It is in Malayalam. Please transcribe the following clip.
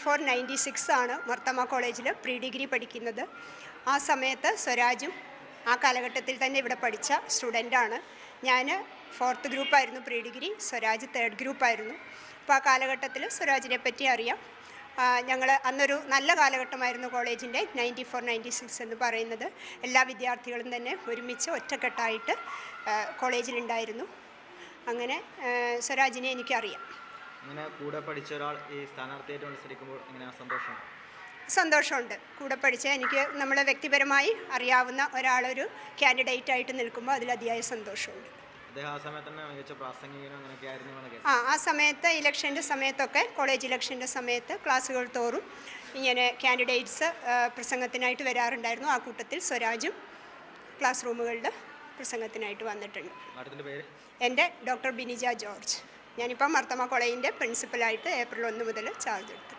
94-96 ആണ് മർത്തമ കോളേജിൽ പ്രീ ഡിഗ്രി പഠിക്കുന്നത്. ആ സമയത്ത് സ്വരാജും ആ കാലഘട്ടത്തിൽ തന്നെ ഇവിടെ പഠിച്ച സ്റ്റുഡൻ്റാണ്. ഞാൻ 4th ഗ്രൂപ്പായിരുന്നു പ്രീ ഡിഗ്രി, സ്വരാജ് 3rd ഗ്രൂപ്പായിരുന്നു. അപ്പോൾ ആ കാലഘട്ടത്തിൽ സ്വരാജിനെ പറ്റി അറിയാം. ഞങ്ങൾ അന്നൊരു നല്ല കാലഘട്ടമായിരുന്നു കോളേജിൻ്റെ 94-96 എന്ന് പറയുന്നത്. എല്ലാ വിദ്യാർത്ഥികളും തന്നെ ഒരുമിച്ച് ഒറ്റക്കെട്ടായിട്ട് കോളേജിലുണ്ടായിരുന്നു. അങ്ങനെ സ്വരാജിനെ എനിക്കറിയാം. അങ്ങനെ കൂടെ പഠിച്ച ഒരാൾ ഈ സ്ഥാനാർത്ഥിയായിട്ട് മത്സരിക്കുമ്പോൾ എങ്ങനെയാണ് സന്തോഷമുണ്ട്. കൂടെ പഠിച്ച എനിക്ക് നമ്മളെ വ്യക്തിപരമായി അറിയാവുന്ന ഒരാളൊരു കാൻഡിഡേറ്റായിട്ട് നിൽക്കുമ്പോൾ അതിലതിയായ സന്തോഷമുണ്ട്. ആ സമയത്ത് ഇലക്ഷൻ്റെ സമയത്തൊക്കെ കോളേജ് ഇലക്ഷൻ്റെ സമയത്ത് ക്ലാസ്സുകൾ തോറും ഇങ്ങനെ കാൻഡിഡേറ്റ്സ് പ്രസംഗത്തിനായിട്ട് വരാറുണ്ടായിരുന്നു. ആ കൂട്ടത്തിൽ സ്വരാജും ക്ലാസ് റൂമുകളിൽ പ്രസംഗത്തിനായിട്ട് വന്നിട്ടുണ്ട്. എൻ്റെ ഡോക്ടർ ബിനിജ ജോർജ്. ഞാനിപ്പോൾ മർത്തമ കോളേജിൻ്റെ പ്രിൻസിപ്പലായിട്ട് ഏപ്രിൽ 1 മുതൽ ചാർജ് എടുത്തു.